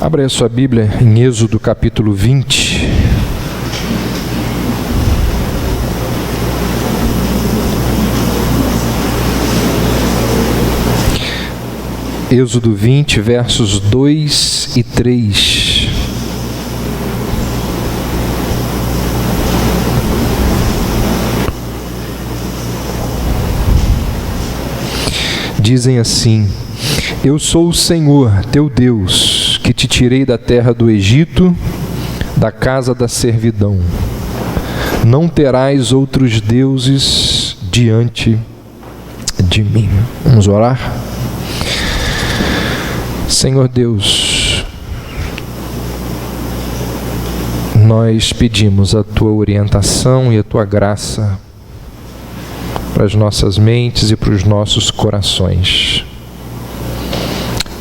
Abra a sua Bíblia em Êxodo capítulo 20. Êxodo 20, versos 2 e 3. Dizem assim: Eu sou o Senhor, teu Deus, que te tirei da terra do Egito, da casa da servidão. Não terás outros deuses diante de mim. Vamos orar? Senhor Deus, nós pedimos a Tua orientação e a Tua graça para as nossas mentes e para os nossos corações.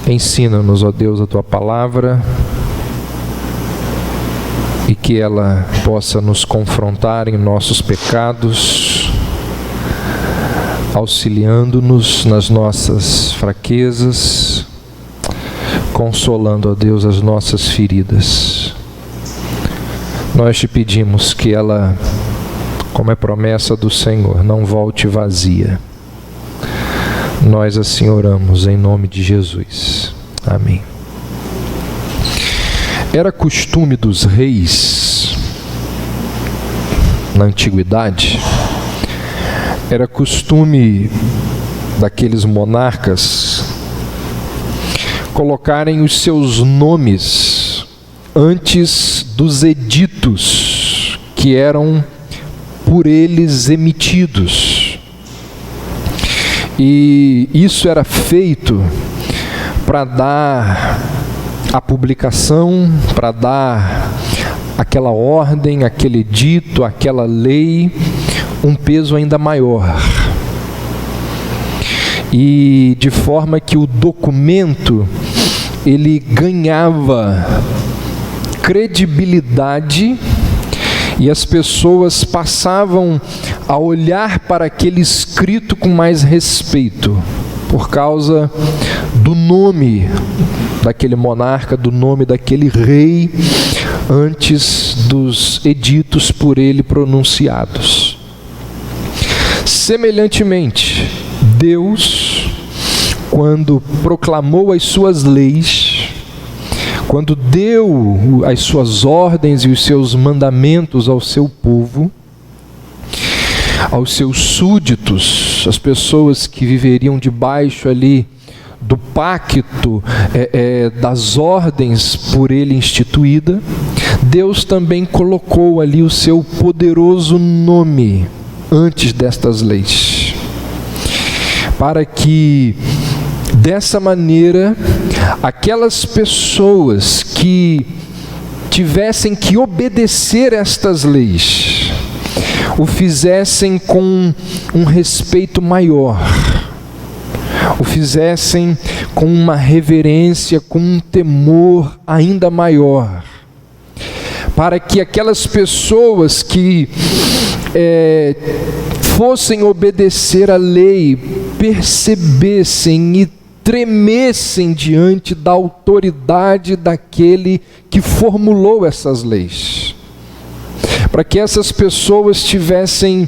Ensina-nos, ó Deus, a Tua palavra e que ela possa nos confrontar em nossos pecados, auxiliando-nos nas nossas fraquezas, consolando, ó Deus, as nossas feridas. Nós te pedimos que ela, como é promessa do Senhor, não volte vazia. Nós assim oramos em nome de Jesus. Amém. Era costume dos reis, na antiguidade, era costume daqueles monarcas colocarem os seus nomes antes dos editos que eram por eles emitidos. E isso era feito para dar a publicação, para dar aquela ordem, aquele edito, aquela lei, um peso ainda maior. E de forma que o documento, ele ganhava credibilidade e as pessoas passavam a olhar para aquele escrito com mais respeito, por causa do nome daquele monarca, do nome daquele rei, antes dos editos por ele pronunciados. Semelhantemente, Deus, quando proclamou as suas leis, quando deu as suas ordens e os seus mandamentos ao seu povo, aos seus súditos, as pessoas que viveriam debaixo ali do pacto, das ordens por ele instituída, Deus também colocou ali o seu poderoso nome antes destas leis, para que dessa maneira aquelas pessoas que tivessem que obedecer estas leis o fizessem com um respeito maior, o fizessem com uma reverência, com um temor ainda maior, para que aquelas pessoas que fossem obedecer a lei percebessem e tremessem diante da autoridade daquele que formulou essas leis, para que essas pessoas tivessem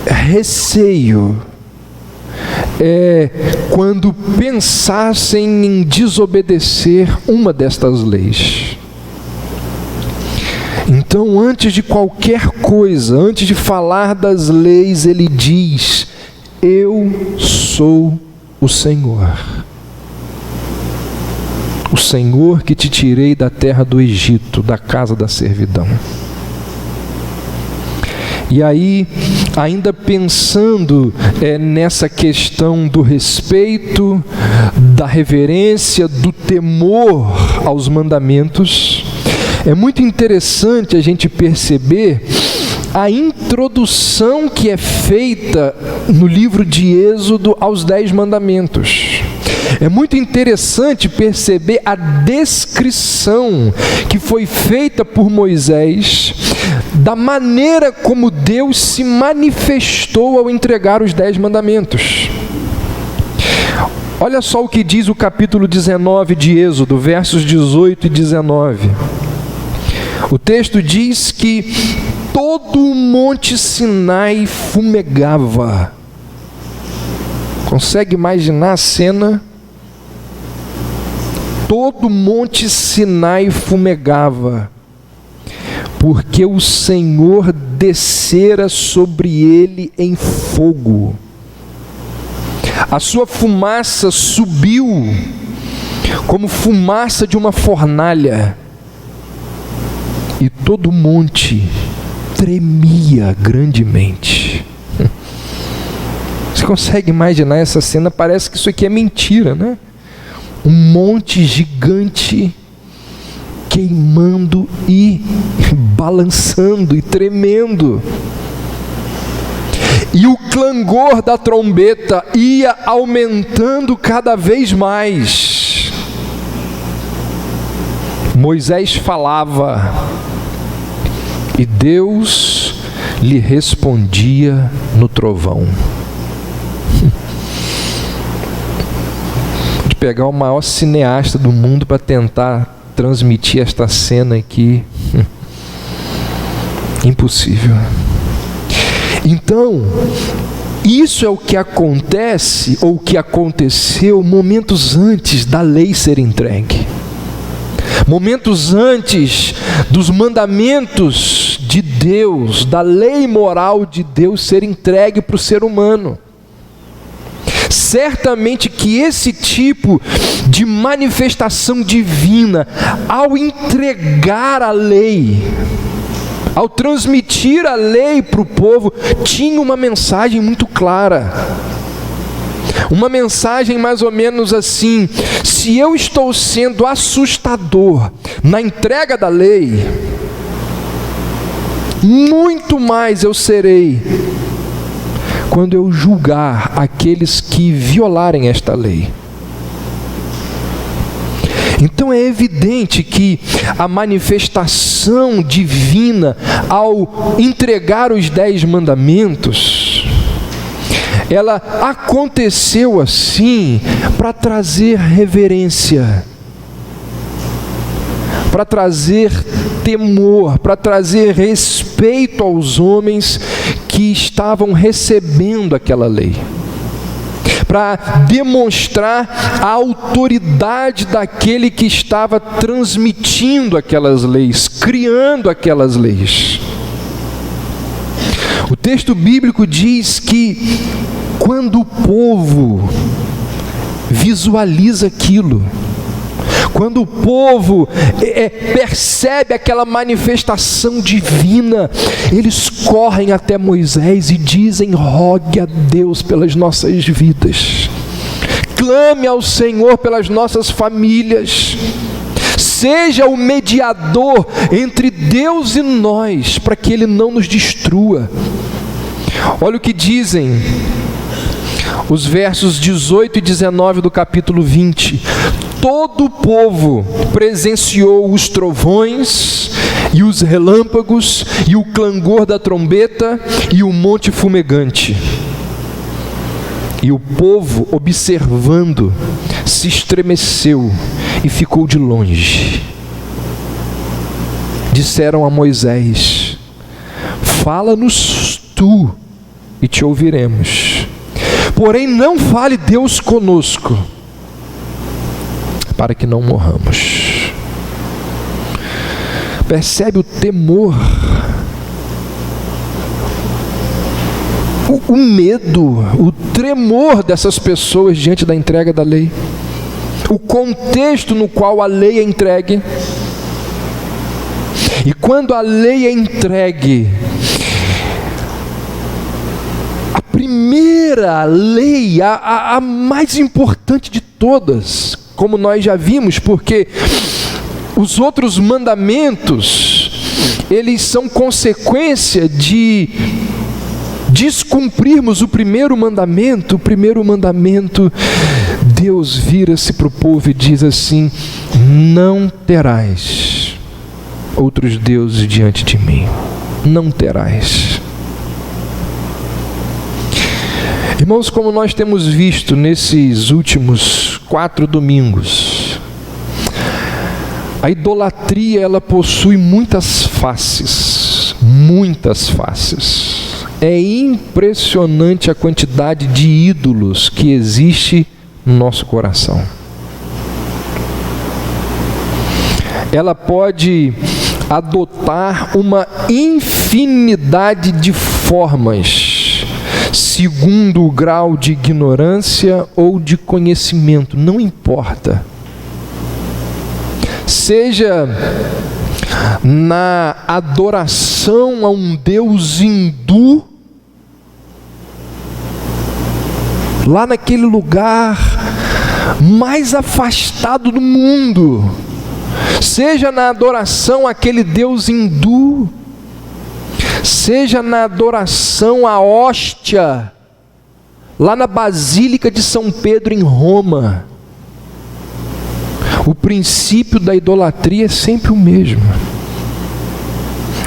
receio quando pensassem em desobedecer uma destas leis. Então, antes de qualquer coisa, antes de falar das leis, ele diz: Eu sou o Senhor que te tirei da terra do Egito, da casa da servidão. E aí, ainda pensando nessa questão do respeito, da reverência, do temor aos mandamentos, é muito interessante a gente perceber a introdução que é feita no livro de Êxodo aos 10 mandamentos. É muito interessante perceber a descrição que foi feita por Moisés da maneira como Deus se manifestou ao entregar os 10 mandamentos. Olha só o que diz o capítulo 19 de Êxodo, versos 18 e 19. O texto diz que todo o monte Sinai fumegava. Consegue imaginar a cena? Todo o monte Sinai fumegava, porque o Senhor descera sobre ele em fogo. A sua fumaça subiu como fumaça de uma fornalha, e todo o monte tremia grandemente. Você consegue imaginar essa cena? Parece que isso aqui é mentira, né? Um monte gigante queimando e balançando e tremendo. E o clangor da trombeta ia aumentando cada vez mais. Moisés falava e Deus lhe respondia no trovão. De pegar o maior cineasta do mundo para tentar transmitir esta cena aqui. Impossível. Então, isso é o que acontece, ou o que aconteceu momentos antes da lei ser entregue. Momentos antes dos mandamentos de Deus, da lei moral de Deus ser entregue para o ser humano. Certamente que esse tipo de manifestação divina, ao entregar a lei, ao transmitir a lei para o povo, tinha uma mensagem muito clara. Uma mensagem mais ou menos assim: se eu estou sendo assustador na entrega da lei, muito mais eu serei quando eu julgar aqueles que violarem esta lei. Então é evidente que a manifestação divina, ao entregar os 10 mandamentos, ela aconteceu assim para trazer reverência, para trazer temor, para trazer respeito aos homens que estavam recebendo aquela lei, para demonstrar a autoridade daquele que estava transmitindo aquelas leis, criando aquelas leis. O texto bíblico diz que quando o povo visualiza aquilo, quando o povo percebe aquela manifestação divina, eles correm até Moisés e dizem: rogue a Deus pelas nossas vidas, clame ao Senhor pelas nossas famílias, seja o mediador entre Deus e nós, para que Ele não nos destrua. Olha o que dizem os versos 18 e 19 do capítulo 20. Todo o povo presenciou os trovões e os relâmpagos e o clangor da trombeta e o monte fumegante. E o povo, observando, se estremeceu e ficou de longe. Disseram a Moisés: fala-nos tu e te ouviremos. Porém não fale Deus conosco, para que não morramos. Percebe o temor, o medo, o tremor dessas pessoas diante da entrega da lei, o contexto no qual a lei é entregue. E quando a lei é entregue, a primeira lei, a mais importante de todas, como nós já vimos, porque os outros mandamentos, eles são consequência de descumprirmos o primeiro mandamento. O primeiro mandamento, Deus vira-se para o povo e diz assim: não terás outros deuses diante de mim, não terás. Irmãos, como nós temos visto nesses últimos 4 domingos, a idolatria, ela possui muitas faces, muitas faces. É impressionante a quantidade de ídolos que existe no nosso coração. Ela pode adotar uma infinidade de formas, segundo o grau de ignorância ou de conhecimento, não importa. Seja na adoração a um deus hindu, lá naquele lugar mais afastado do mundo, seja na adoração àquele deus hindu, seja na adoração à hóstia, lá na Basílica de São Pedro em Roma, o princípio da idolatria é sempre o mesmo.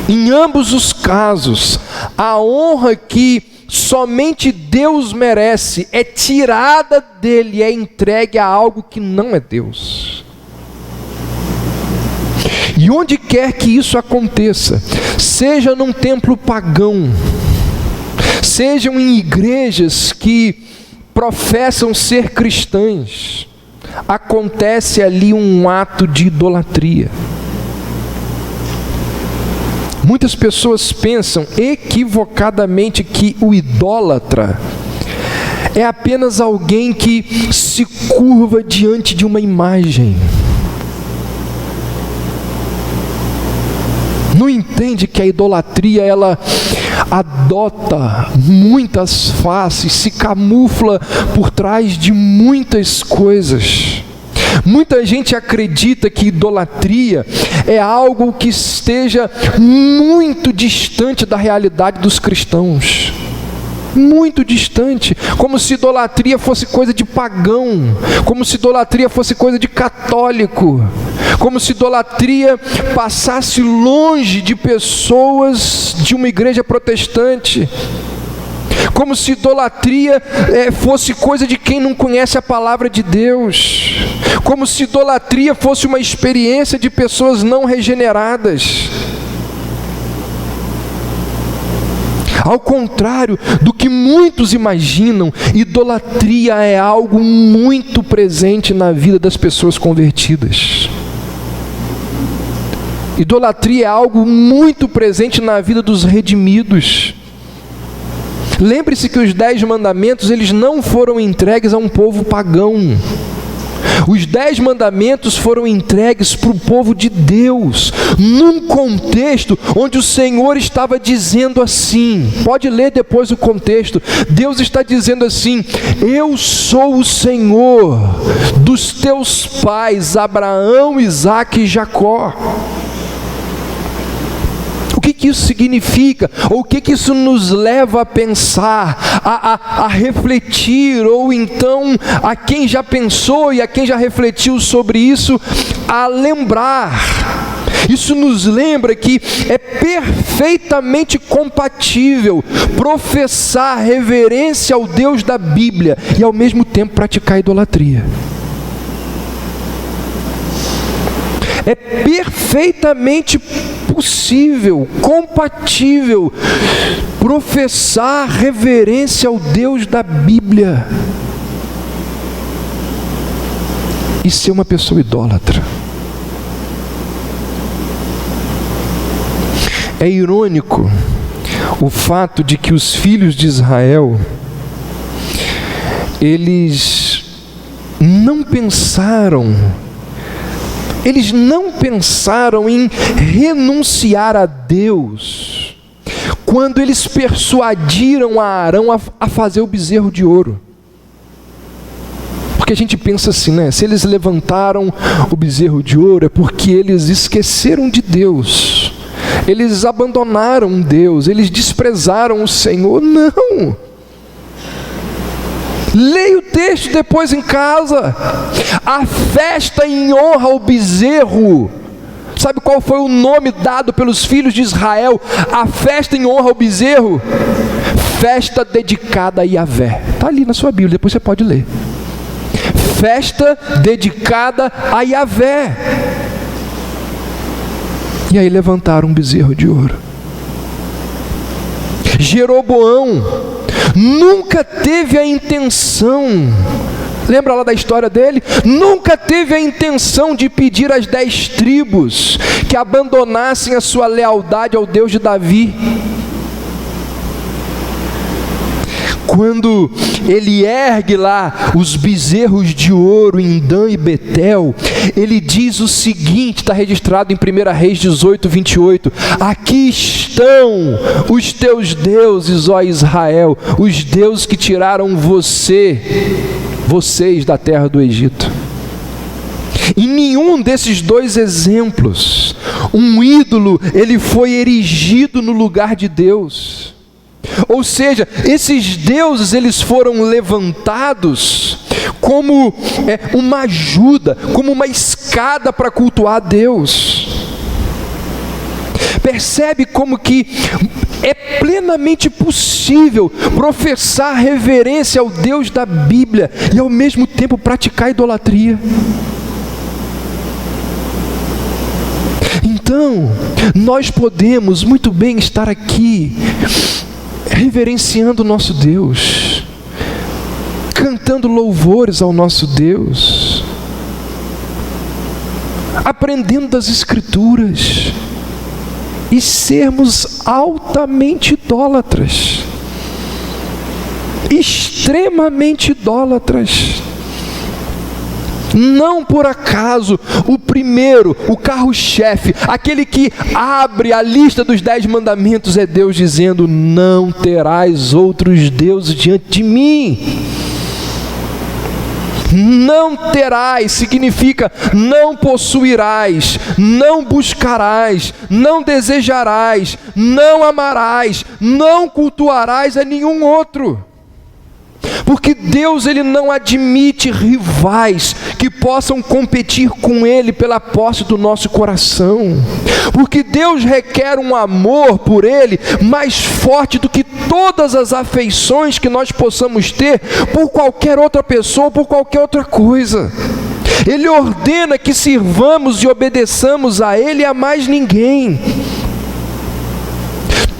Em ambos os casos, a honra que somente Deus merece é tirada dele, é entregue a algo que não é Deus. E onde quer que isso aconteça, seja num templo pagão, sejam em igrejas que professam ser cristãs, acontece ali um ato de idolatria. Muitas pessoas pensam equivocadamente que o idólatra é apenas alguém que se curva diante de uma imagem. Não entende que a idolatria, ela adota muitas faces, se camufla por trás de muitas coisas. Muita gente acredita que idolatria é algo que esteja muito distante da realidade dos cristãos. Muito distante, como se idolatria fosse coisa de pagão, como se idolatria fosse coisa de católico, como se idolatria passasse longe de pessoas de uma igreja protestante, como se idolatria fosse coisa de quem não conhece a palavra de Deus, como se idolatria fosse uma experiência de pessoas não regeneradas. Ao contrário do que muitos imaginam, idolatria é algo muito presente na vida das pessoas convertidas. Idolatria é algo muito presente na vida dos redimidos. Lembre-se que os 10 mandamentos, eles não foram entregues a um povo pagão. Os 10 mandamentos foram entregues para o povo de Deus, num contexto onde o Senhor estava dizendo assim, pode ler depois o contexto, Deus está dizendo assim: eu sou o Senhor dos teus pais, Abraão, Isaque e Jacó. O que isso significa? Ou o que isso nos leva a pensar, a refletir, ou então a quem já pensou e a quem já refletiu sobre isso, a lembrar? Isso nos lembra que é perfeitamente compatível professar reverência ao Deus da Bíblia e ao mesmo tempo praticar idolatria. É perfeitamente possível, compatível, professar reverência ao Deus da Bíblia e ser uma pessoa idólatra. É irônico o fato de que os filhos de Israel, eles não pensaram em renunciar a Deus quando eles persuadiram a Arão a fazer o bezerro de ouro. Porque a gente pensa assim, né? Se eles levantaram o bezerro de ouro é porque eles esqueceram de Deus, eles abandonaram Deus, eles desprezaram o Senhor. Não! Leia o texto depois em casa. A festa em honra ao bezerro, sabe qual foi o nome dado pelos filhos de Israel? A festa em honra ao bezerro? festa dedicada a Yahvé. Está ali na sua Bíblia, depois você pode ler. Festa dedicada a Yahvé. E aí levantaram um bezerro de ouro. Jeroboão nunca teve a intenção, lembra lá da história dele? Nunca teve a intenção de pedir às 10 tribos que abandonassem a sua lealdade ao Deus de Davi. Quando ele ergue lá os bezerros de ouro em Dan e Betel, ele diz o seguinte, está registrado em 1 Reis 18, 28, aqui estão os teus deuses, ó Israel, os deuses que tiraram vocês da terra do Egito. Em nenhum desses dois exemplos, um ídolo ele foi erigido no lugar de Deus. Ou seja, esses deuses eles foram levantados como uma ajuda, como uma escada para cultuar a Deus. Percebe como que é plenamente possível professar reverência ao Deus da Bíblia e ao mesmo tempo praticar idolatria. Então, nós podemos muito bem estar aqui reverenciando o nosso Deus, cantando louvores ao nosso Deus, aprendendo das Escrituras e sermos altamente idólatras, extremamente idólatras. Não por acaso o primeiro, o carro-chefe, aquele que abre a lista dos 10 mandamentos é Deus dizendo: não terás outros deuses diante de mim. Não terás significa não possuirás, não buscarás, não desejarás, não amarás, não cultuarás a nenhum outro. Porque Deus ele não admite rivais que possam competir com Ele pela posse do nosso coração. Porque Deus requer um amor por Ele mais forte do que todas as afeições que nós possamos ter por qualquer outra pessoa, por qualquer outra coisa. Ele ordena que sirvamos e obedeçamos a Ele e a mais ninguém.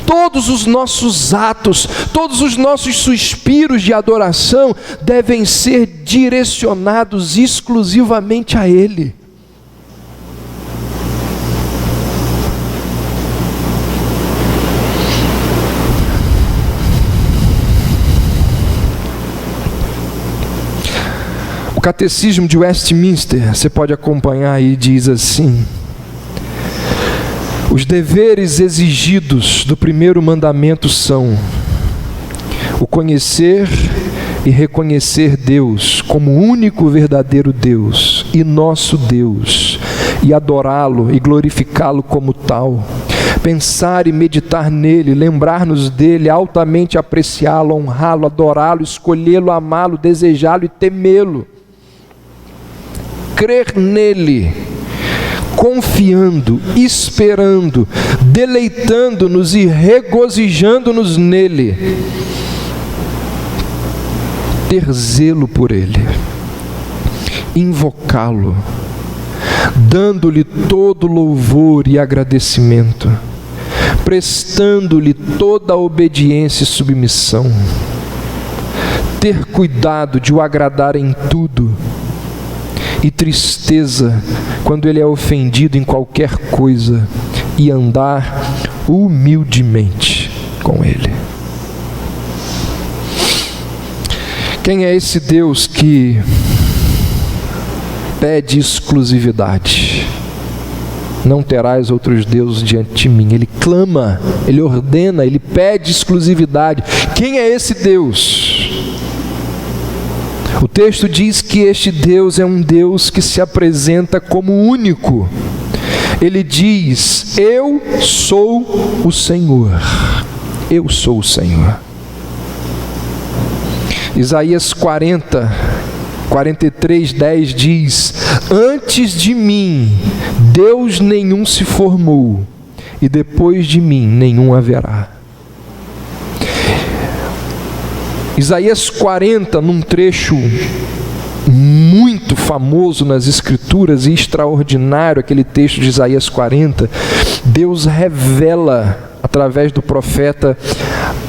Todos os nossos atos, todos os nossos suspiros de adoração devem ser direcionados exclusivamente a Ele. O Catecismo de Westminster, você pode acompanhar aí, diz assim: os deveres exigidos do primeiro mandamento são o conhecer e reconhecer Deus como o único verdadeiro Deus e nosso Deus, e adorá-lo e glorificá-lo como tal, pensar e meditar nele, lembrar-nos dele, altamente apreciá-lo, honrá-lo, adorá-lo, escolhê-lo, amá-lo, desejá-lo e temê-lo, crer nele, confiando, esperando, deleitando-nos e regozijando-nos nele, ter zelo por ele, invocá-lo, dando-lhe todo louvor e agradecimento, prestando-lhe toda a obediência e submissão, ter cuidado de o agradar em tudo, e tristeza quando ele é ofendido em qualquer coisa, e andar humildemente com ele. Quem é esse Deus que pede exclusividade? Não terás outros deuses diante de mim. Ele clama, ele ordena, ele pede exclusividade. Quem é esse Deus? O texto diz que este Deus é um Deus que se apresenta como único. Ele diz: eu sou o Senhor. Eu sou o Senhor. Isaías 43:10 diz: antes de mim Deus nenhum se formou, e depois de mim nenhum haverá. Isaías 40, num trecho muito famoso nas Escrituras e extraordinário, aquele texto de Isaías 40, Deus revela através do profeta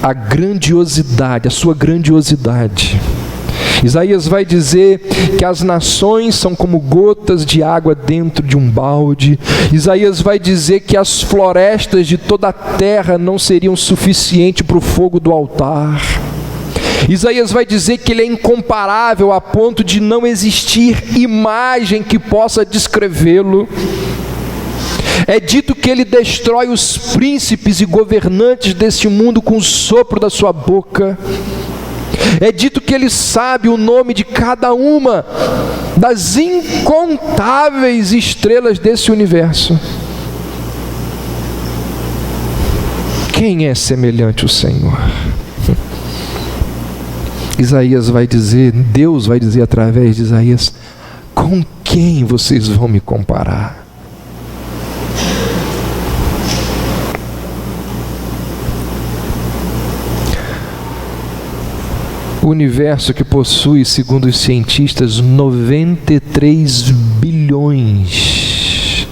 a grandiosidade, a sua grandiosidade. Isaías vai dizer que as nações são como gotas de água dentro de um balde. Isaías vai dizer que as florestas de toda a terra não seriam suficientes para o fogo do altar. Isaías vai dizer que ele é incomparável a ponto de não existir imagem que possa descrevê-lo. É dito que ele destrói os príncipes e governantes deste mundo com o sopro da sua boca. É dito que ele sabe o nome de cada uma das incontáveis estrelas desse universo. Quem é semelhante ao Senhor? Isaías vai dizer, Deus vai dizer através de Isaías: com quem vocês vão me comparar? O universo que possui, segundo os cientistas, 93 bilhões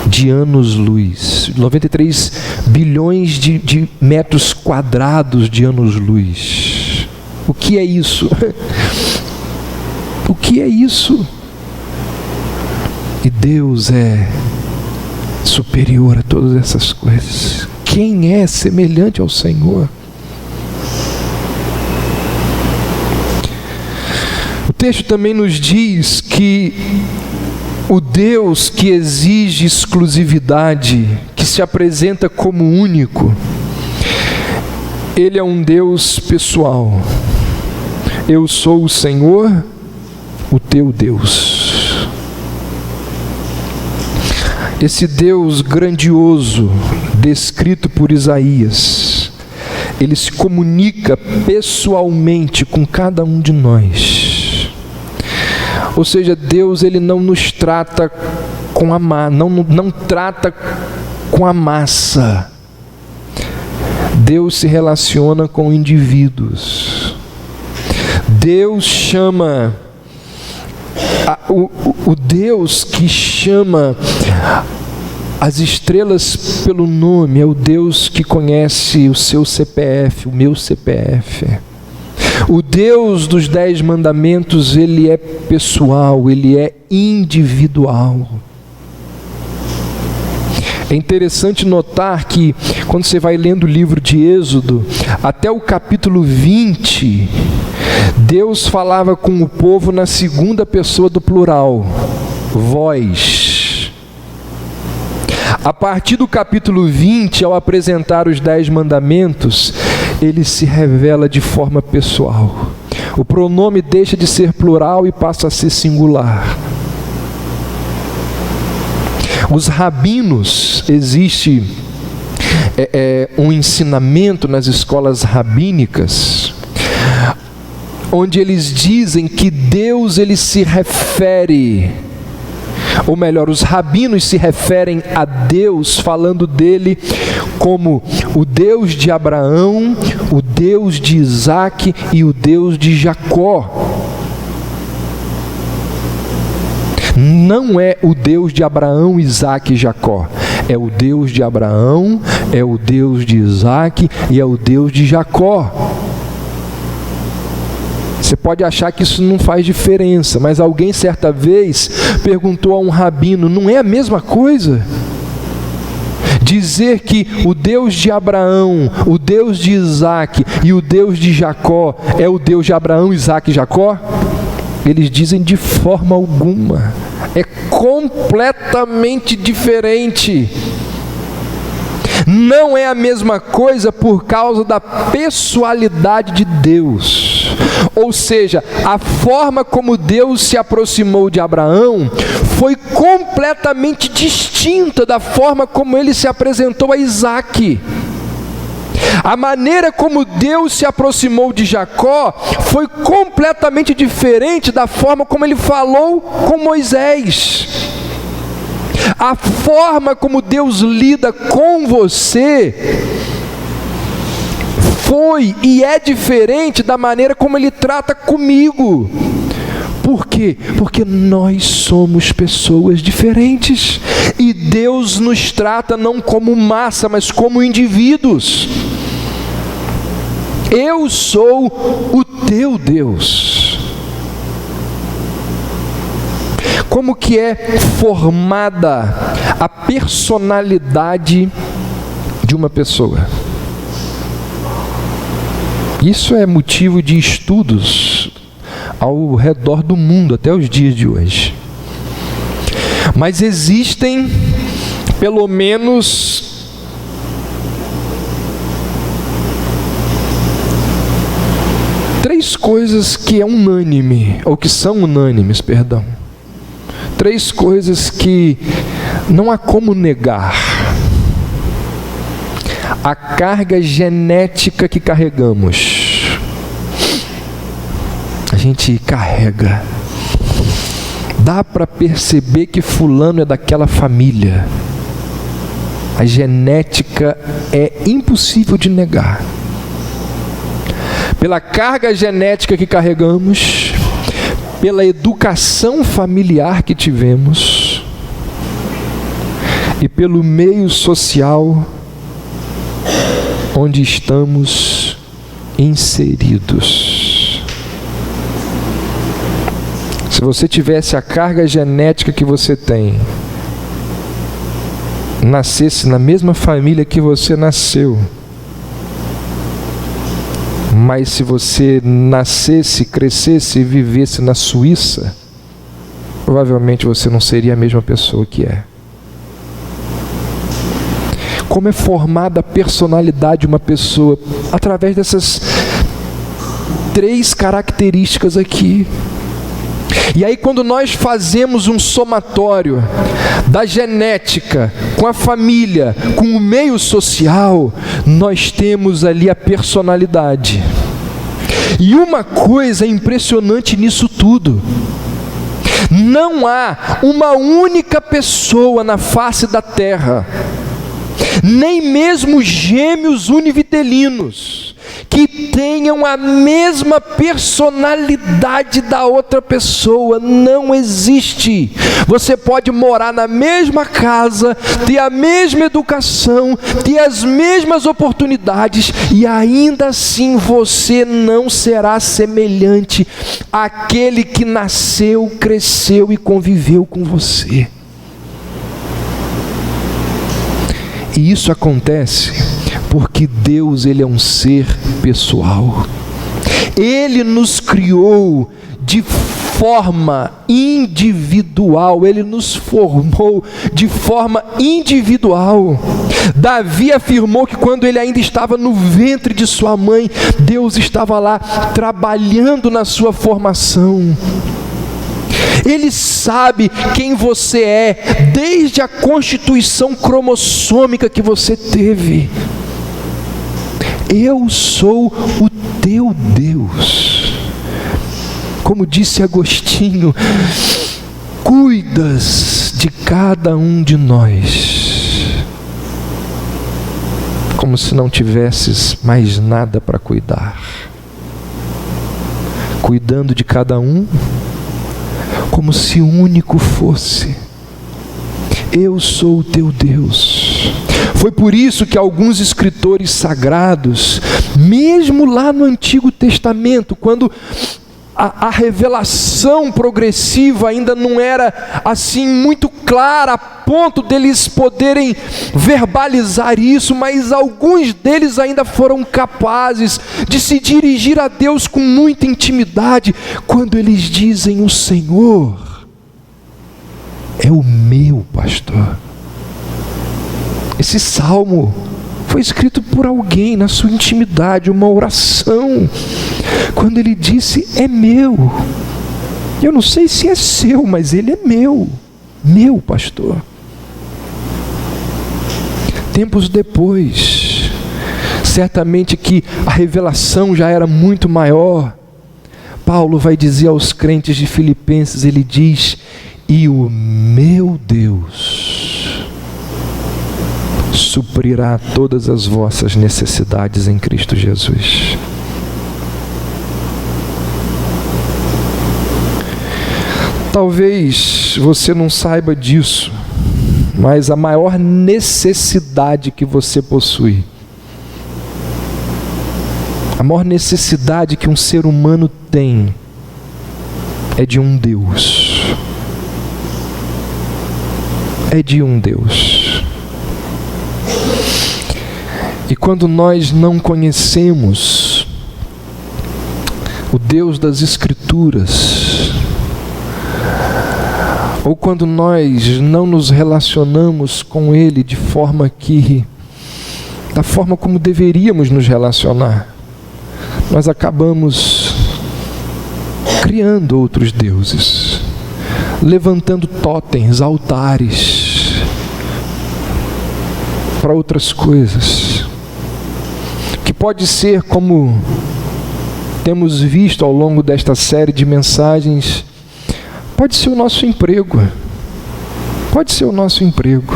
de anos-luz, 93 bilhões de metros quadrados de anos-luz. O que é isso? O que é isso? E Deus é superior a todas essas coisas. Quem é semelhante ao Senhor? O texto também nos diz que o Deus que exige exclusividade, que se apresenta como único, Ele é um Deus pessoal. Eu sou o Senhor, o teu Deus. Esse Deus grandioso, descrito por Isaías, Ele se comunica pessoalmente com cada um de nós. Ou seja, Deus, Ele não nos trata com não trata com a massa. Deus se relaciona com indivíduos. Deus chama, o Deus que chama as estrelas pelo nome, é o Deus que conhece o seu CPF, o meu CPF. O Deus dos 10 mandamentos, Ele é pessoal, Ele é individual. É interessante notar que, quando você vai lendo o livro de Êxodo, até o capítulo 20, Deus falava com o povo na segunda pessoa do plural, vós. A partir do capítulo 20, ao apresentar os 10 mandamentos, Ele se revela de forma pessoal. O pronome deixa de ser plural e passa a ser singular. Os rabinos, existe um ensinamento nas escolas rabínicas, onde eles dizem que Deus, Ele se refere, ou melhor, os rabinos se referem a Deus, falando dele como o Deus de Abraão, o Deus de Isaac e o Deus de Jacó. Não é o Deus de Abraão, Isaac e Jacó. É o Deus de Abraão, é o Deus de Isaac e é o Deus de Jacó. Você pode achar que isso não faz diferença, mas alguém certa vez perguntou a um rabino: não é a mesma coisa? Dizer que o Deus de Abraão, o Deus de Isaac e o Deus de Jacó é o Deus de Abraão, Isaac e Jacó? Eles dizem: de forma alguma, é completamente diferente. Não é a mesma coisa por causa da pessoalidade de Deus. Ou seja, a forma como Deus se aproximou de Abraão foi completamente distinta da forma como Ele se apresentou a Isaac. A maneira como Deus se aproximou de Jacó foi completamente diferente da forma como Ele falou com Moisés. A forma como Deus lida com você foi e é diferente da maneira como Ele trata comigo. Por quê? Porque nós somos pessoas diferentes. E Deus nos trata não como massa, mas como indivíduos. Eu sou o teu Deus. Como que é formada a personalidade de uma pessoa? Isso é motivo de estudos ao redor do mundo até os dias de hoje. Mas existem pelo menos 3 coisas que é unânime, ou que são unânimes, perdão. 3 coisas que não há como negar. A carga genética que carregamos. A gente carrega. Dá para perceber que fulano é daquela família. A genética é impossível de negar. Pela carga genética que carregamos, pela educação familiar que tivemos e pelo meio social onde estamos inseridos. Se você tivesse a carga genética que você tem, nascesse na mesma família que você nasceu, mas se você nascesse, crescesse e vivesse na Suíça, provavelmente você não seria a mesma pessoa que é. Como é formada a personalidade de uma pessoa? Através dessas 3 características aqui. E aí, quando nós fazemos um somatório da genética com a família, com o meio social, nós temos ali a personalidade. E uma coisa impressionante nisso tudo: não há uma única pessoa na face da terra, nem mesmo gêmeos univitelinos, que tenham a mesma personalidade da outra pessoa. Não existe. Você pode morar na mesma casa, ter a mesma educação, ter as mesmas oportunidades, e ainda assim você não será semelhante àquele que nasceu, cresceu e conviveu com você. E isso acontece porque Deus, Ele é um ser pessoal. Ele nos criou de forma individual. Ele nos formou de forma individual. Davi afirmou que quando ele ainda estava no ventre de sua mãe, Deus estava lá trabalhando na sua formação. Ele sabe quem você é, desde a constituição cromossômica que você teve. Eu sou o teu Deus. Como disse Agostinho, cuidas de cada um de nós, como se não tivesses mais nada para cuidar. Cuidando de cada um, como se único fosse. Eu sou o teu Deus. Foi por isso que alguns escritores sagrados, mesmo lá no Antigo Testamento, quando a revelação progressiva ainda não era assim muito clara, a ponto deles poderem verbalizar isso, mas alguns deles ainda foram capazes de se dirigir a Deus com muita intimidade, quando eles dizem: o Senhor é o meu pastor. Esse salmo foi escrito por alguém na sua intimidade, uma oração, quando ele disse: é meu. Eu não sei se é seu, mas ele é meu pastor. Tempos depois, certamente que a revelação já era muito maior, Paulo vai dizer aos crentes de Filipenses, ele diz: e o meu Deus suprirá todas as vossas necessidades em Cristo Jesus. Talvez você não saiba disso, mas a maior necessidade que você possui, a maior necessidade que um ser humano tem, é de um Deus. É de um Deus. E quando nós não conhecemos o Deus das Escrituras, ou quando nós não nos relacionamos com Ele da forma como deveríamos nos relacionar, nós acabamos criando outros deuses, levantando totens, altares para outras coisas, que pode ser, como temos visto ao longo desta série de mensagens, pode ser o nosso emprego, pode ser o nosso emprego,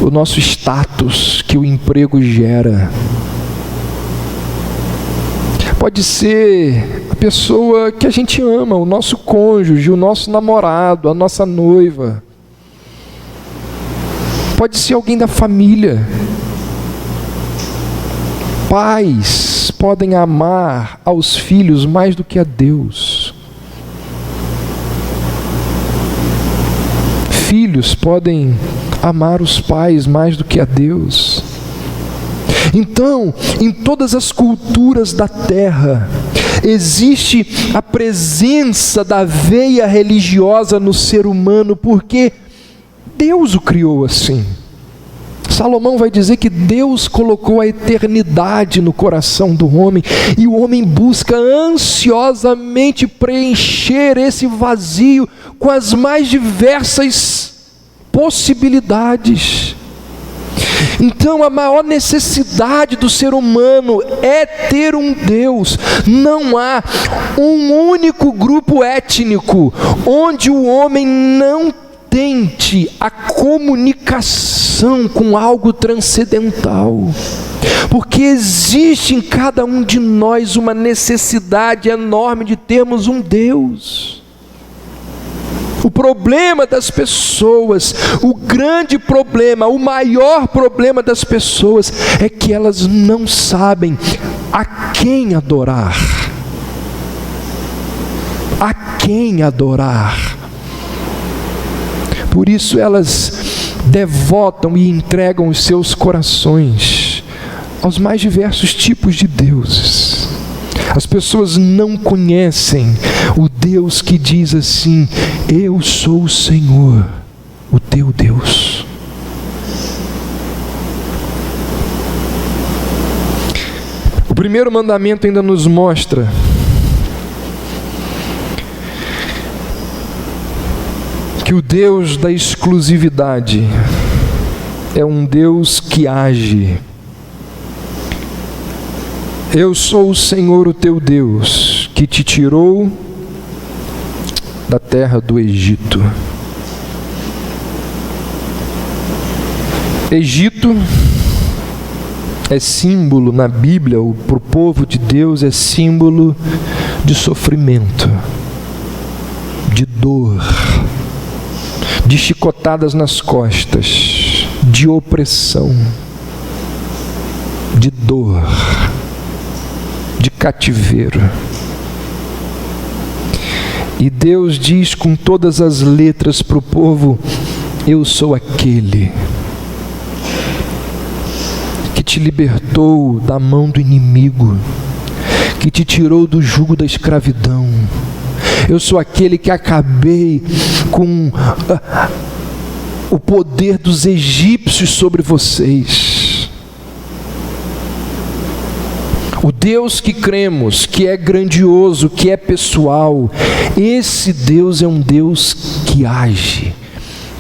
o nosso status que o emprego gera, pode ser a pessoa que a gente ama, o nosso cônjuge, o nosso namorado, a nossa noiva, pode ser alguém da família. Pais podem amar aos filhos mais do que a Deus. Filhos podem amar os pais mais do que a Deus. Então, em todas as culturas da terra, existe a presença da veia religiosa no ser humano, porque Deus o criou assim. Salomão vai dizer que Deus colocou a eternidade no coração do homem, e o homem busca ansiosamente preencher esse vazio com as mais diversas possibilidades. Então a maior necessidade do ser humano é ter um Deus. Não há um único grupo étnico onde o homem não tente a comunicação com algo transcendental, porque existe em cada um de nós uma necessidade enorme de termos um Deus. O problema das pessoas, o grande problema, o maior problema das pessoas é que elas não sabem a quem adorar. A quem adorar. Por isso elas devotam e entregam os seus corações aos mais diversos tipos de deuses. As pessoas não conhecem o Deus que diz assim: eu sou o Senhor, o teu Deus. O primeiro mandamento ainda nos mostra que o Deus da exclusividade é um Deus que age. Eu sou o Senhor, o teu Deus, que te tirou da terra do Egito. Egito é símbolo na Bíblia, para o povo de Deus é símbolo de sofrimento, de dor, de chicotadas nas costas, de opressão, de dor, de cativeiro. E Deus diz com todas as letras para o povo: eu sou aquele que te libertou da mão do inimigo, que te tirou do jugo da escravidão. Eu sou aquele que acabei com o poder dos egípcios sobre vocês. O Deus que cremos, que é grandioso, que é pessoal, esse Deus é um Deus que age,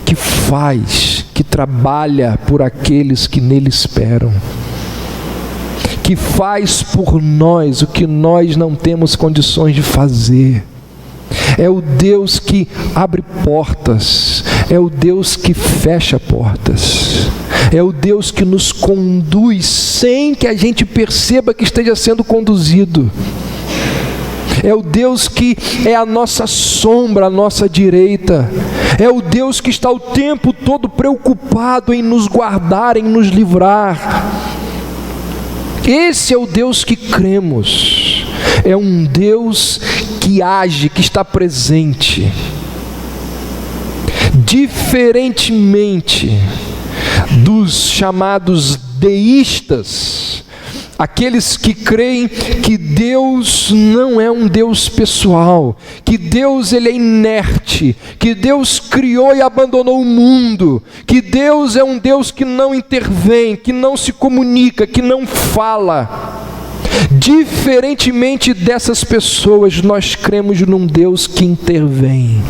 que faz, que trabalha por aqueles que nele esperam, que faz por nós o que nós não temos condições de fazer. É o Deus que abre portas, é o Deus que fecha portas, é o Deus que nos conduz sem que a gente perceba que esteja sendo conduzido, é o Deus que é a nossa sombra, a nossa direita, é o Deus que está o tempo todo preocupado em nos guardar, em nos livrar. Esse é o Deus que cremos, é um Deus que age, que está presente. Diferentemente dos chamados deístas, aqueles que creem que Deus não é um Deus pessoal, que Deus ele é inerte, que Deus criou e abandonou o mundo, que Deus é um Deus que não intervém, que não se comunica, que não fala. Diferentemente dessas pessoas, nós cremos num Deus que intervém,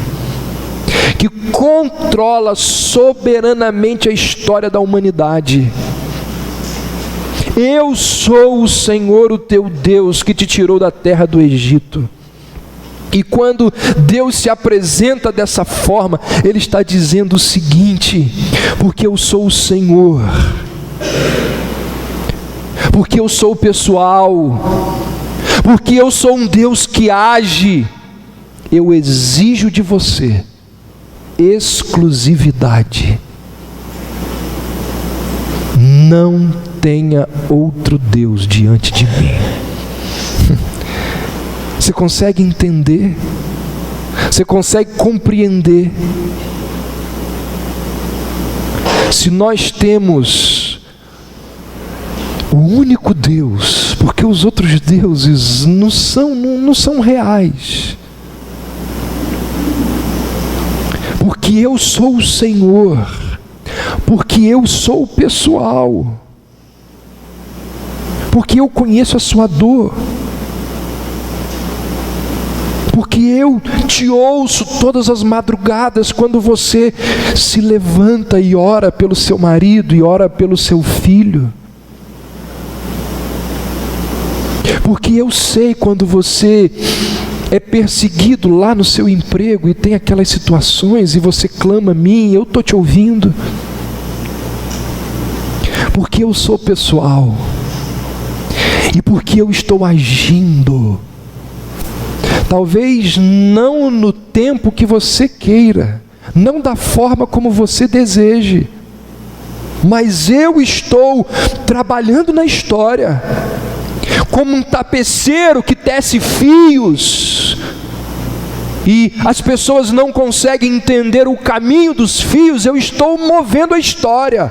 que controla soberanamente a história da humanidade. Eu sou o Senhor, o teu Deus, que te tirou da terra do Egito. E quando Deus se apresenta dessa forma, Ele está dizendo o seguinte: porque eu sou o Senhor, porque eu sou pessoal, porque eu sou um Deus que age, eu exijo de você exclusividade. Não tenha outro Deus diante de mim. Você consegue entender? Você consegue compreender? Se nós temos o único Deus, porque os outros deuses não são reais. Porque eu sou o Senhor, porque eu sou o pessoal, porque eu conheço a sua dor, porque eu te ouço todas as madrugadas quando você se levanta e ora pelo seu marido e ora pelo seu filho, porque eu sei quando você é perseguido lá no seu emprego e tem aquelas situações e você clama a mim, eu estou te ouvindo, porque eu sou pessoal e porque eu estou agindo, talvez não no tempo que você queira, não da forma como você deseje, mas eu estou trabalhando na história, como um tapeceiro que tece fios, e as pessoas não conseguem entender o caminho dos fios, eu estou movendo a história,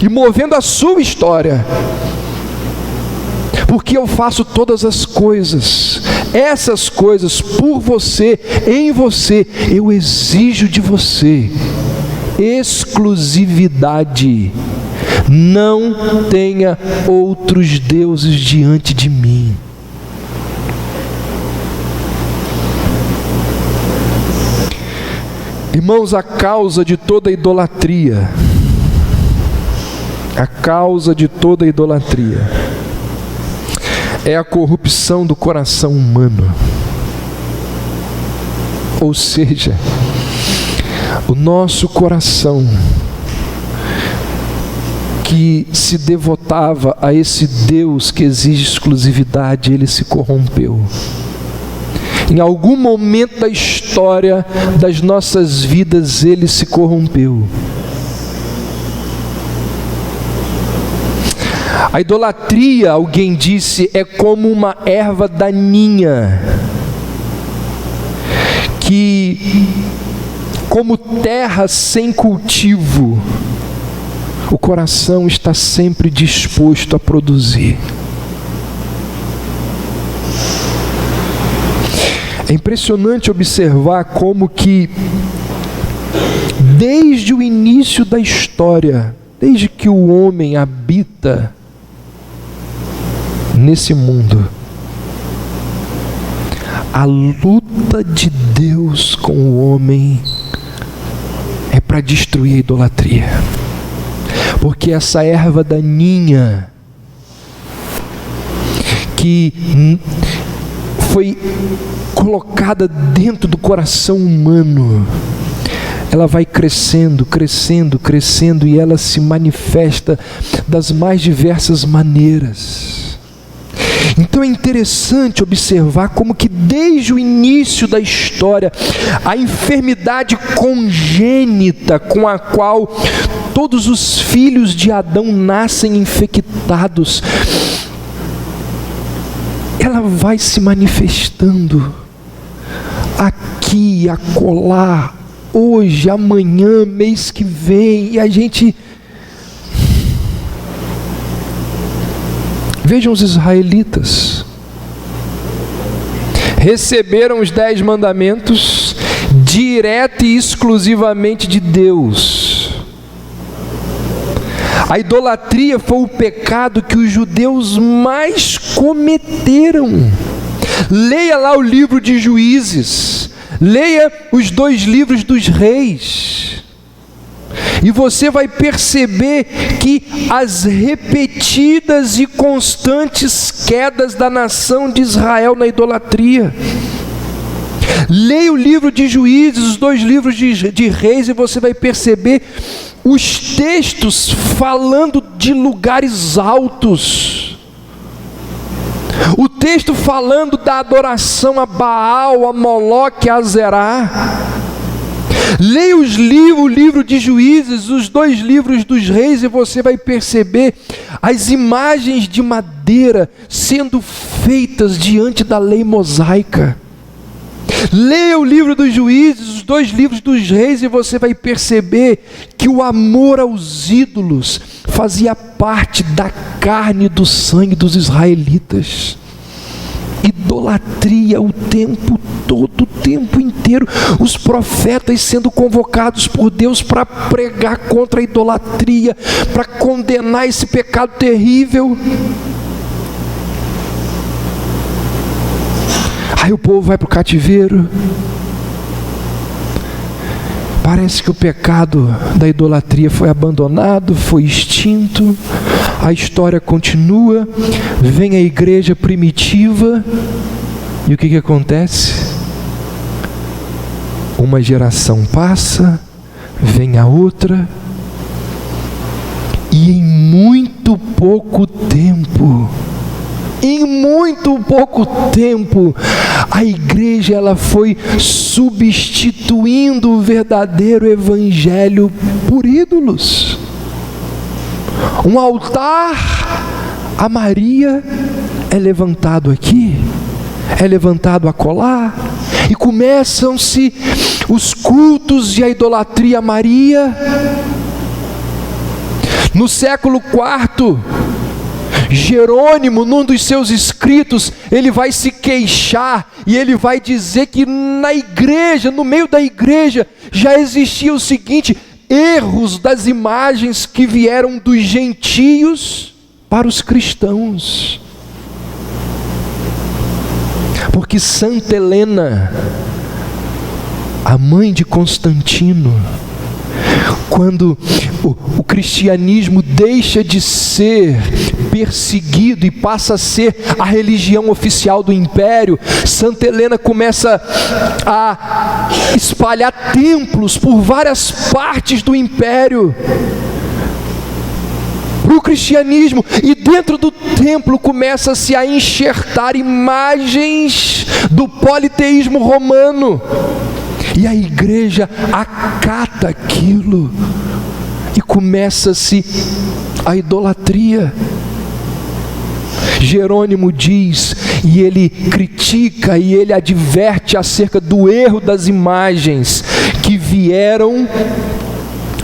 e movendo a sua história, porque eu faço todas as coisas, essas coisas por você, em você, eu exijo de você exclusividade. Não tenha outros deuses diante de mim. Irmãos, a causa de toda idolatria, é a corrupção do coração humano. Ou seja, o nosso coração, que se devotava a esse Deus que exige exclusividade, ele se corrompeu. Em algum momento da história das nossas vidas, ele se corrompeu. A idolatria, alguém disse, é como uma erva daninha, que, como terra sem cultivo, o coração está sempre disposto a produzir. É impressionante observar como que, desde o início da história, desde que o homem habita nesse mundo, a luta de Deus com o homem é para destruir a idolatria. Porque essa erva daninha que foi colocada dentro do coração humano, ela vai crescendo, crescendo, crescendo, e ela se manifesta das mais diversas maneiras. Então é interessante observar como que desde o início da história, a enfermidade congênita com a qual todos os filhos de Adão nascem infectados, ela vai se manifestando aqui, acolá, hoje, amanhã, mês que vem, e a gente... Vejam os israelitas, receberam os 10 mandamentos direto e exclusivamente de Deus. A idolatria foi o pecado que os judeus mais cometeram. Leia lá o livro de Juízes, leia os 2 livros dos reis, e você vai perceber que as repetidas e constantes quedas da nação de Israel na idolatria. Leia o livro de Juízes, os 2 livros de reis, e você vai perceber os textos falando de lugares altos. O texto falando da adoração a Baal, a Moloque, a Azerá. Leia o livro de Juízes, os 2 livros dos reis, e você vai perceber as imagens de madeira sendo feitas diante da lei mosaica. Leia o livro dos Juízes, os 2 livros dos reis, e você vai perceber que o amor aos ídolos fazia parte da carne e do sangue dos israelitas. Idolatria o tempo todo, o tempo inteiro, os profetas sendo convocados por Deus para pregar contra a idolatria, para condenar esse pecado terrível. Aí o povo vai para o cativeiro. Parece que o pecado da idolatria foi abandonado, foi extinto. A história continua, vem a igreja primitiva, e o que acontece? Uma geração passa, vem a outra, e em muito pouco tempo, a igreja ela foi substituindo o verdadeiro evangelho por ídolos. Um altar a Maria é levantado aqui, é levantado acolá, e começam-se os cultos e a idolatria a Maria. No século IV, Jerônimo, num dos seus escritos, ele vai se queixar e ele vai dizer que na igreja, no meio da igreja, já existia o seguinte: erros das imagens que vieram dos gentios para os cristãos. Porque Santa Helena, a mãe de Constantino, quando o cristianismo deixa de ser perseguido e passa a ser a religião oficial do império, Santa Helena começa a espalhar templos por várias partes do império para o cristianismo, e dentro do templo começa-se a enxertar imagens do politeísmo romano. E a igreja acata aquilo e começa-se a idolatria. Jerônimo diz, e ele critica e ele adverte acerca do erro das imagens que vieram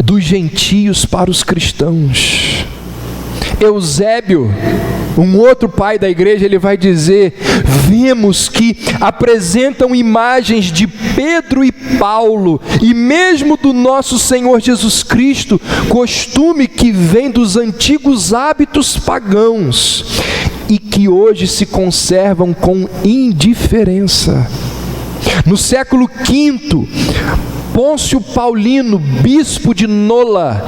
dos gentios para os cristãos. Eusébio, um outro pai da igreja, ele vai dizer: vemos que apresentam imagens de Pedro e Paulo, e mesmo do nosso Senhor Jesus Cristo, costume que vem dos antigos hábitos pagãos, e que hoje se conservam com indiferença. No século V, Pôncio Paulino, bispo de Nola,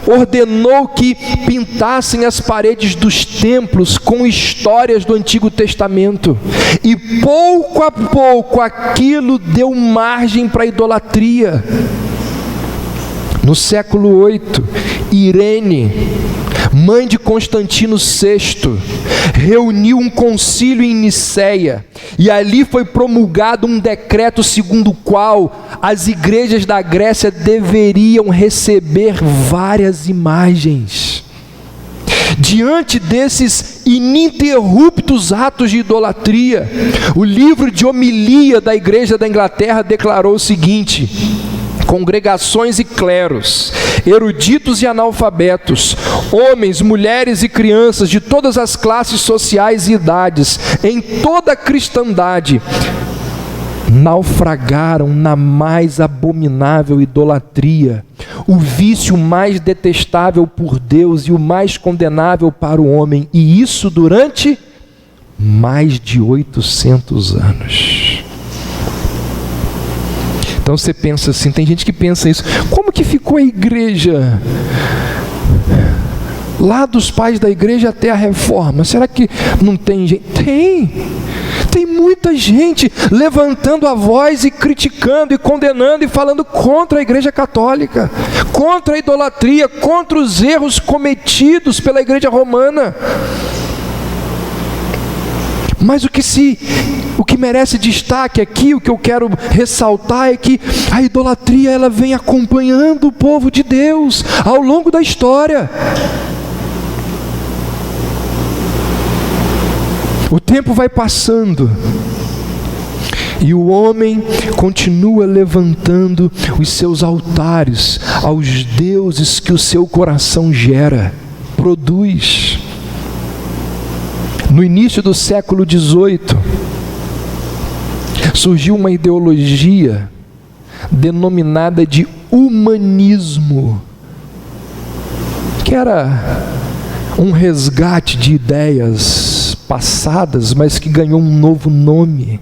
ordenou que pintassem as paredes dos templos com histórias do Antigo Testamento, e pouco a pouco aquilo deu margem para a idolatria. No século VIII, Irene, mãe de Constantino VI, reuniu um concílio em Niceia, e ali foi promulgado um decreto segundo o qual as igrejas da Grécia deveriam receber várias imagens. Diante desses ininterruptos atos de idolatria, o livro de homilia da Igreja da Inglaterra declarou o seguinte: congregações e cleros, eruditos e analfabetos, homens, mulheres e crianças de todas as classes sociais e idades, em toda a cristandade, naufragaram na mais abominável idolatria, o vício mais detestável por Deus e o mais condenável para o homem, e isso durante mais de 800 anos. Então você pensa assim, tem gente que pensa isso, como que ficou a igreja lá dos pais da igreja até a reforma? Será que não tem gente? Tem muita gente levantando a voz e criticando e condenando e falando contra a igreja católica, contra a idolatria, contra os erros cometidos pela igreja romana. Mas o que merece destaque aqui, o que eu quero ressaltar é que a idolatria ela vem acompanhando o povo de Deus ao longo da história. O tempo vai passando e o homem continua levantando os seus altares aos deuses que o seu coração gera, produz. No início do século XVIII, surgiu uma ideologia denominada de humanismo, que era um resgate de ideias passadas, mas que ganhou um novo nome,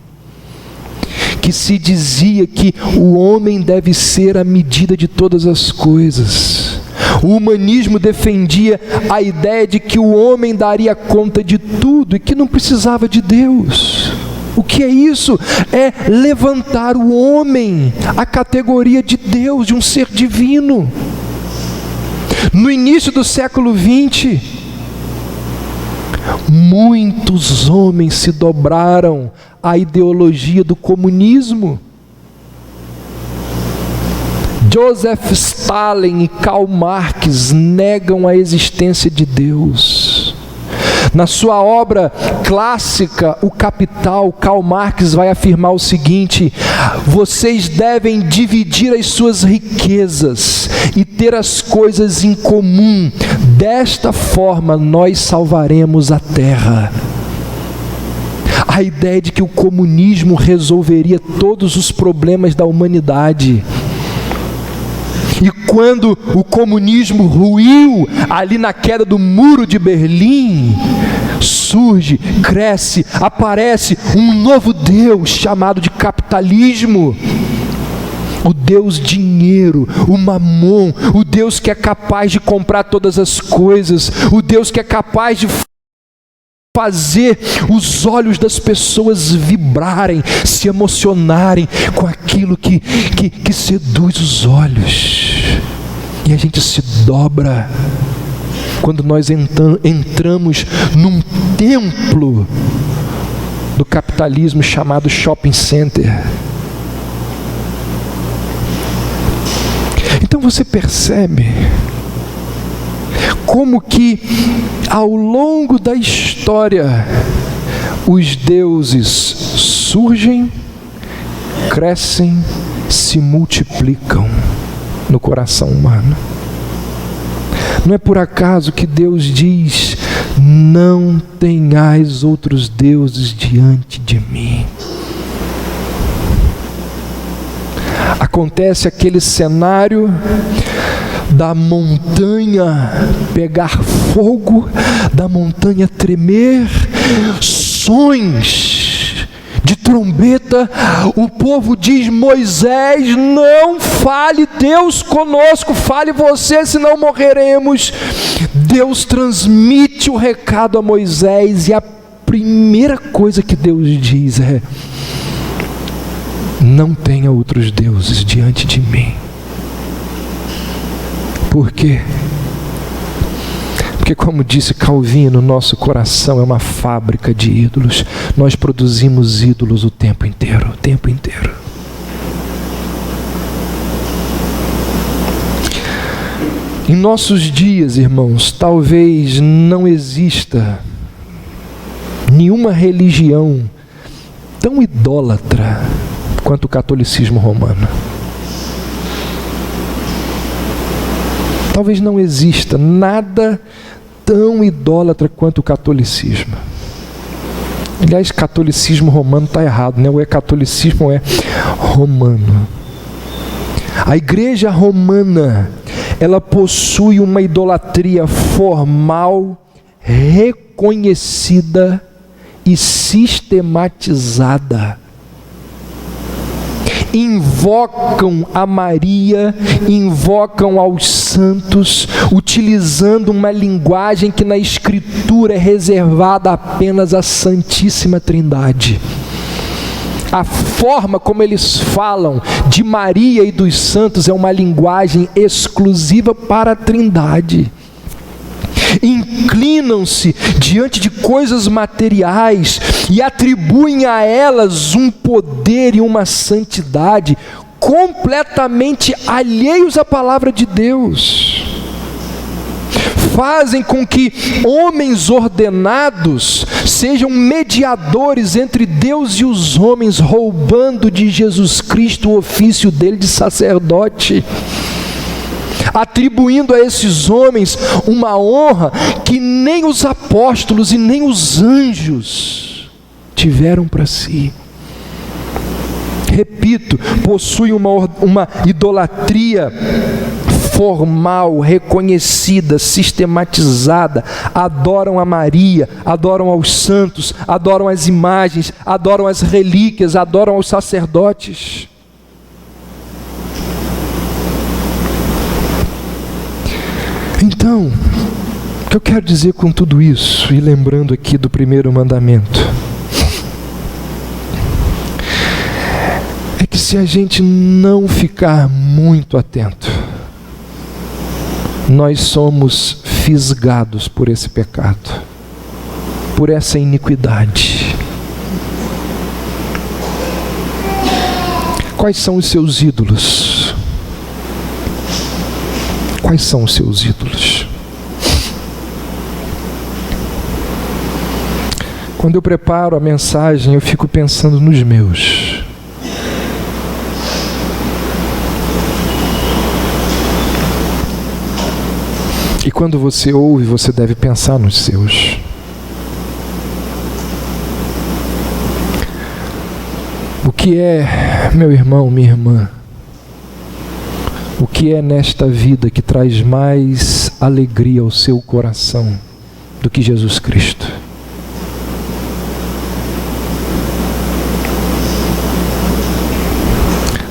que se dizia que o homem deve ser a medida de todas as coisas. O humanismo defendia a ideia de que o homem daria conta de tudo e que não precisava de Deus. O que é isso? É levantar o homem à categoria de Deus, de um ser divino. No início do século XX, muitos homens se dobraram à ideologia do comunismo. Joseph Stalin e Karl Marx negam a existência de Deus. Na sua obra clássica, O Capital, Karl Marx vai afirmar o seguinte: vocês devem dividir as suas riquezas e ter as coisas em comum. Desta forma, nós salvaremos a terra. A ideia de que o comunismo resolveria todos os problemas da humanidade. E quando o comunismo ruiu ali na queda do muro de Berlim, surge, cresce, aparece um novo Deus chamado de capitalismo. O Deus dinheiro, o mamon, o Deus que é capaz de comprar todas as coisas, o Deus que é capaz de fazer os olhos das pessoas vibrarem, se emocionarem com aquilo que seduz os olhos. E a gente se dobra quando nós entramos num templo do capitalismo chamado shopping center. Então você percebe como que ao longo da história os deuses surgem, crescem, se multiplicam no coração humano. Não é por acaso que Deus diz: não tenhais outros deuses diante de mim. Acontece aquele cenário da montanha pegar fogo, da montanha tremer, sons de trombeta. O povo diz: Moisés, não fale Deus conosco, fale você, senão morreremos. Deus transmite o recado a Moisés e a primeira coisa que Deus diz é: não tenha outros deuses diante de mim. Por quê? Porque, como disse Calvino, nosso coração é uma fábrica de ídolos. Nós produzimos ídolos o tempo inteiro, o tempo inteiro. Em nossos dias, irmãos, talvez não exista nenhuma religião tão idólatra quanto o catolicismo romano. Talvez não exista nada tão idólatra quanto o catolicismo. Aliás, catolicismo romano está errado, né? Ou é catolicismo ou é romano. A igreja romana, ela possui uma idolatria formal, reconhecida e sistematizada. Invocam a Maria, invocam aos santos, utilizando uma linguagem que na Escritura é reservada apenas à Santíssima Trindade. A forma como eles falam de Maria e dos santos é uma linguagem exclusiva para a Trindade. Inclinam-se diante de coisas materiais e atribuem a elas um poder e uma santidade completamente alheios à palavra de Deus. Fazem com que homens ordenados sejam mediadores entre Deus e os homens, roubando de Jesus Cristo o ofício dele de sacerdote, atribuindo a esses homens uma honra que nem os apóstolos e nem os anjos tiveram para si. Repito, possui uma idolatria formal, reconhecida, sistematizada. Adoram a Maria, adoram aos santos, adoram as imagens, adoram as relíquias, adoram aos sacerdotes. Então, o que eu quero dizer com tudo isso, e lembrando aqui do primeiro mandamento, é que se a gente não ficar muito atento, nós somos fisgados por esse pecado, por essa iniquidade. Quais são os seus ídolos? Quais são os seus ídolos? Quando eu preparo a mensagem, eu fico pensando nos meus. E quando você ouve, você deve pensar nos seus. O que é, meu irmão, minha irmã? O que é nesta vida que traz mais alegria ao seu coração do que Jesus Cristo?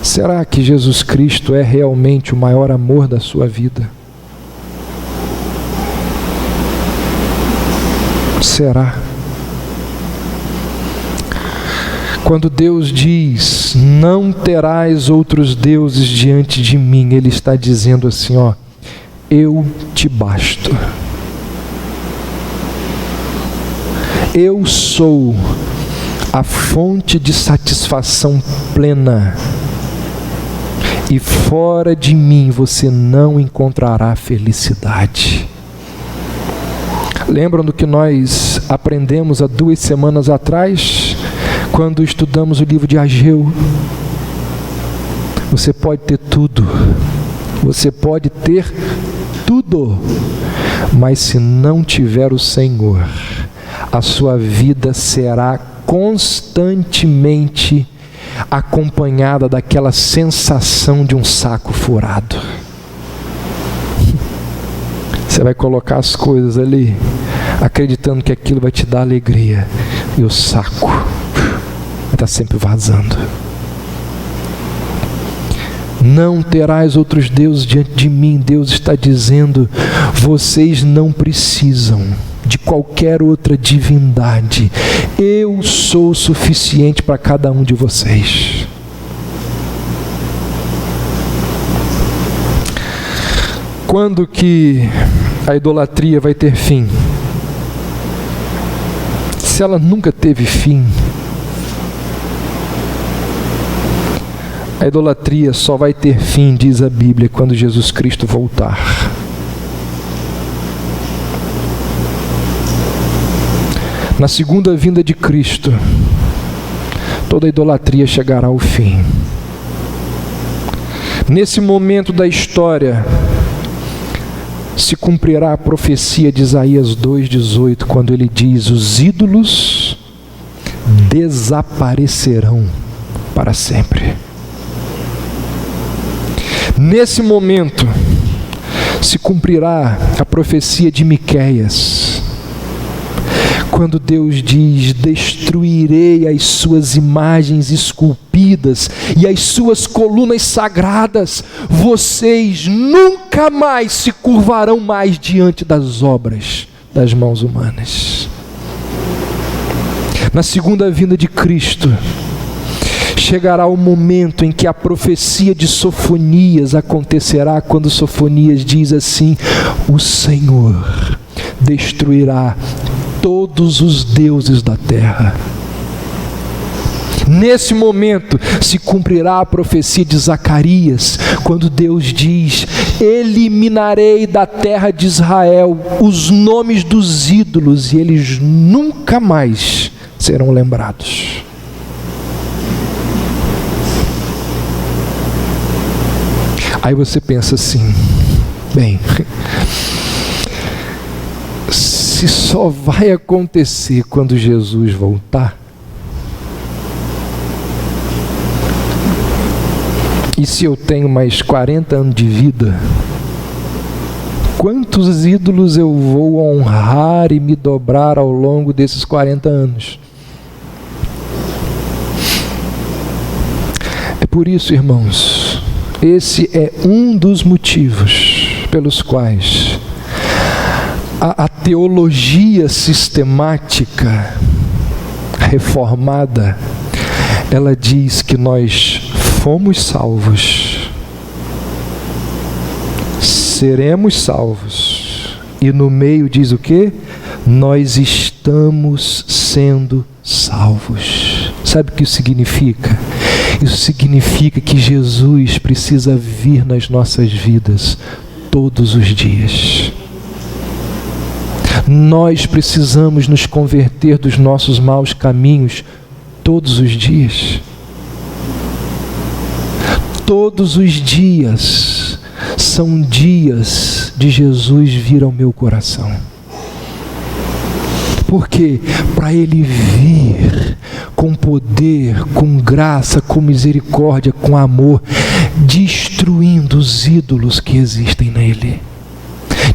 Será que Jesus Cristo é realmente o maior amor da sua vida? Será? Quando Deus diz, não terás outros deuses diante de mim, Ele está dizendo assim, ó, eu te basto. Eu sou a fonte de satisfação plena. E fora de mim você não encontrará felicidade. Lembram do que nós aprendemos há 2 semanas atrás, quando estudamos o livro de Ageu? Você pode ter tudo, você pode ter tudo, mas se não tiver o Senhor, a sua vida será constantemente acompanhada daquela sensação de um saco furado. Você vai colocar as coisas ali, acreditando que aquilo vai te dar alegria, e o saco vai estar sempre vazando. Não terás outros deuses diante de mim. Deus está dizendo, vocês não precisam de qualquer outra divindade. Eu sou suficiente para cada um de vocês. Quando que a idolatria vai ter fim? Se ela nunca teve fim, a idolatria só vai ter fim, diz a Bíblia, quando Jesus Cristo voltar. Na segunda vinda de Cristo, toda idolatria chegará ao fim. Nesse momento da história, se cumprirá a profecia de Isaías 2,18, quando ele diz: os ídolos desaparecerão para sempre. Nesse momento, se cumprirá a profecia de Miqueias, quando Deus diz: destruirei as suas imagens esculpidas e as suas colunas sagradas, vocês nunca mais se curvarão mais diante das obras das mãos humanas. Na segunda vinda de Cristo, chegará o momento em que a profecia de Sofonias acontecerá, quando Sofonias diz assim: o Senhor destruirá todos os deuses da terra. Nesse momento se cumprirá a profecia de Zacarias, quando Deus diz: eliminarei da terra de Israel os nomes dos ídolos e eles nunca mais serão lembrados. Aí você pensa assim: bem, se só vai acontecer quando Jesus voltar, e se eu tenho mais 40 anos de vida, quantos ídolos eu vou honrar e me dobrar ao longo desses 40 anos? É por isso, irmãos, esse é um dos motivos pelos quais a teologia sistemática reformada, ela diz que nós fomos salvos, seremos salvos, e no meio diz o quê? Nós estamos sendo salvos. Sabe o que isso significa? Isso significa que Jesus precisa vir nas nossas vidas todos os dias. Nós precisamos nos converter dos nossos maus caminhos todos os dias. Todos os dias são dias de Jesus vir ao meu coração. Porque para Ele vir com poder, com graça, com misericórdia, com amor, destruindo os ídolos que existem nele,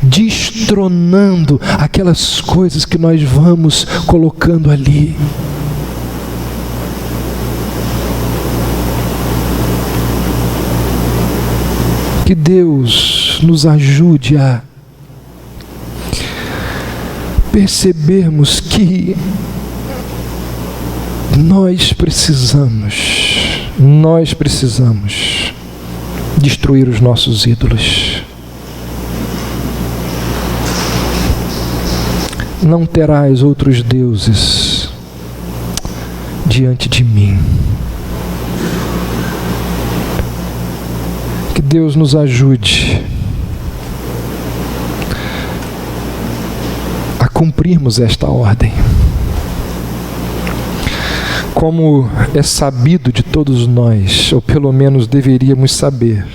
destronando aquelas coisas que nós vamos colocando ali. Que Deus nos ajude a percebermos que nós precisamos destruir os nossos ídolos. Não terás outros deuses diante de mim. Que Deus nos ajude a cumprirmos esta ordem. Como é sabido de todos nós, ou pelo menos deveríamos saber,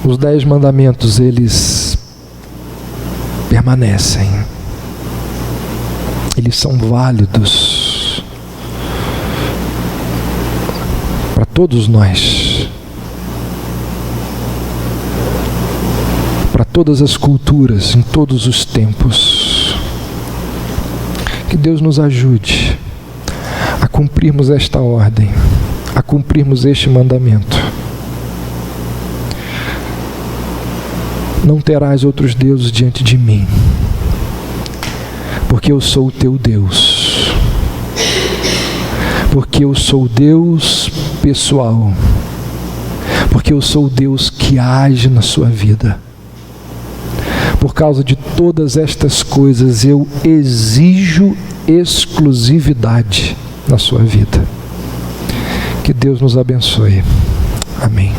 os 10 mandamentos, eles permanecem. Eles são válidos para todos nós, para todas as culturas, em todos os tempos. Que Deus nos ajude a cumprirmos esta ordem, a cumprirmos este mandamento. Não terás outros deuses diante de mim, porque eu sou o teu Deus. Porque eu sou Deus pessoal. porque eu sou o Deus que age na sua vida. Por causa de todas estas coisas, eu exijo exclusividade na sua vida. Que Deus nos abençoe. Amém.